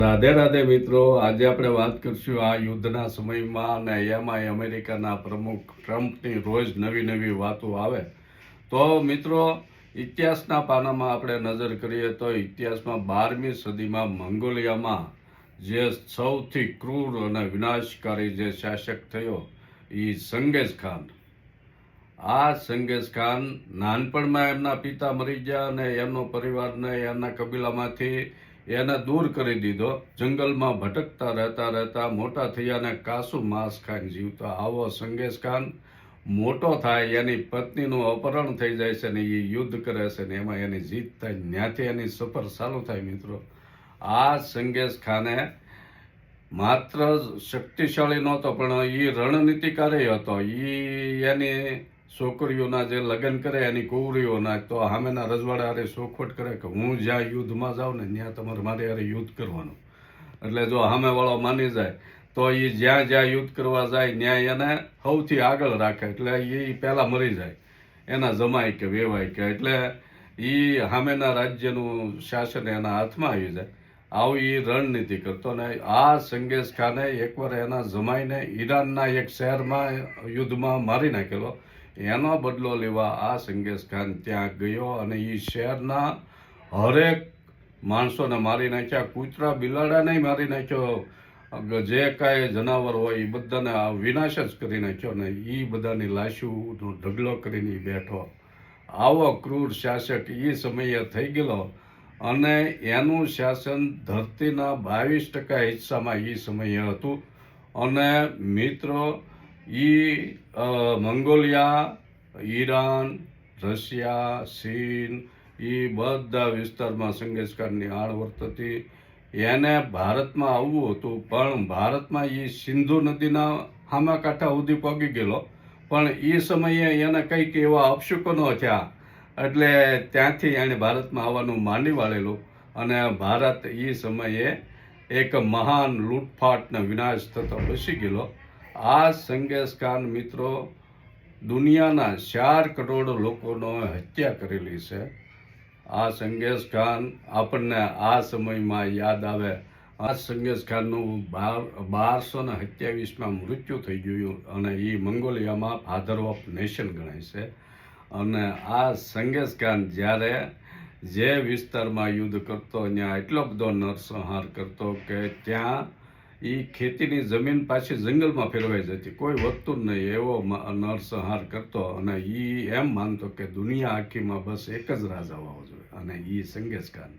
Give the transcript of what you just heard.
રાધે રાધે મિત્રો, આજે આપણે વાત કરશું આ યુદ્ધના સમયમાં અને એમાં અમેરિકાના પ્રમુખ ટ્રમ્પની રોજ નવી નવી વાતો આવે. તો મિત્રો, ઇતિહાસના પાનામાં આપણે નજર કરીએ તો ઇતિહાસમાં 12મી સદીમાં મંગોલિયામાં જે સૌથી ક્રૂર અને વિનાશકારી જે શાસક થયો એ ચંગેઝ ખાન. આ ચંગેઝ ખાન નાનપણમાં એમના પિતા મરી ગયા અને એમનો પરિવારને એમના કબીલામાંથી એને દૂર કરી દીધો. જંગલમાં ભટકતા રહેતા મોટા થયા અને કાસું માંસ ખાઈને જીવતા. આવો ચંગેઝ ખાન મોટો થાય, એની પત્નીનું અપહરણ થઈ જાય છે ને એ યુદ્ધ કરે છે ને એમાં એની જીત થાય. ત્યાંથી એની સફર ચાલુ થાય. મિત્રો, આ ચંગેઝ ખાને માત્ર શક્તિશાળી નહોતો પણ એ રણનીતિકારી હતો. એની છોકરીઓના જે લગ્ન કરે એની કુંવરીઓના તો સામેના રજવાડા હારે ચોખવટ કરે કે હું જ્યાં યુદ્ધમાં જાઉં ને ત્યાં તમારે મારે હારે યુદ્ધ કરવાનું. એટલે જો સામેવાળો માની જાય તો એ જ્યાં જ્યાં યુદ્ધ કરવા જાય ત્યાં એને સૌથી આગળ રાખે. એટલે એ પહેલાં મરી જાય, એના જમાય કે વેવાય કે, એટલે એ સામેના રાજ્યનું શાસન એના હાથમાં આવી જાય. આવી રણનીતિ કરતો ને આ ચંગેઝ ખાને એકવાર એના જમાઈને ઈરાનના એક શહેરમાં યુદ્ધમાં મારી નાખેલો. એનો બદલો લેવા આ ચંગેઝ ખાન ત્યાં ગયો અને એ શહેરના હરેક માણસોને મારી નાખ્યા. કૂતરા બિલાડાને મારી નાખ્યો. જે કાંઈ જનાવર હોય એ બધાને વિનાશ જ કરી નાખ્યો ને એ બધાની લાશોનો ઢગલો કરીને બેઠો. આવો ક્રૂર શાસક એ સમયે થઈ ગયેલો અને એનું શાસન ધરતીના 22% હિસ્સામાં એ સમયે હતું. અને મિત્રો, મંગોલિયા, ઈરાન, રશિયા, ચીન એ બધા વિસ્તારમાં ચંગેઝ ખાનની આડવર્ત હતી. એને ભારતમાં આવવું હતું પણ ભારતમાં એ સિંધુ નદીના સામા કાંઠા સુધી પહોંચી ગયેલો. પણ એ સમયે એને કંઈક એવા અપશુકનો થયા એટલે ત્યાંથી એણે ભારતમાં આવવાનું માંડી વાળેલું અને ભારત એ સમયે એક મહાન લૂંટફાટ ને વિનાશ થતો બસી ગયેલો. આ ચંગેઝ ખાન મિત્રો દુનિયાના 4 કરોડ લોકોનો હત્યા કરેલી છે. આ ચંગેઝ ખાન આપણને આ સમયમાં યાદ આવે. આ ચંગેઝ ખાનનું 1227માં મૃત્યુ થઈ ગયું અને એ મંગોલિયામાં ફાધર ઓફ નેશન ગણાય છે. અને આ ચંગેઝ ખાન જ્યારે જે વિસ્તારમાં યુદ્ધ કરતો ત્યાં એટલો બધો નરસંહાર કરતો કે ત્યાં એ ખેતીની જમીન પાછી જંગલમાં ફેરવાઈ જતી, કોઈ વધતું જ નહીં એવો નરસંહાર કરતો. અને એ એમ માનતો કે દુનિયા આખીમાં બસ એક જ રાજા હોવો જોઈએ અને એ ચંગેઝ ખાન.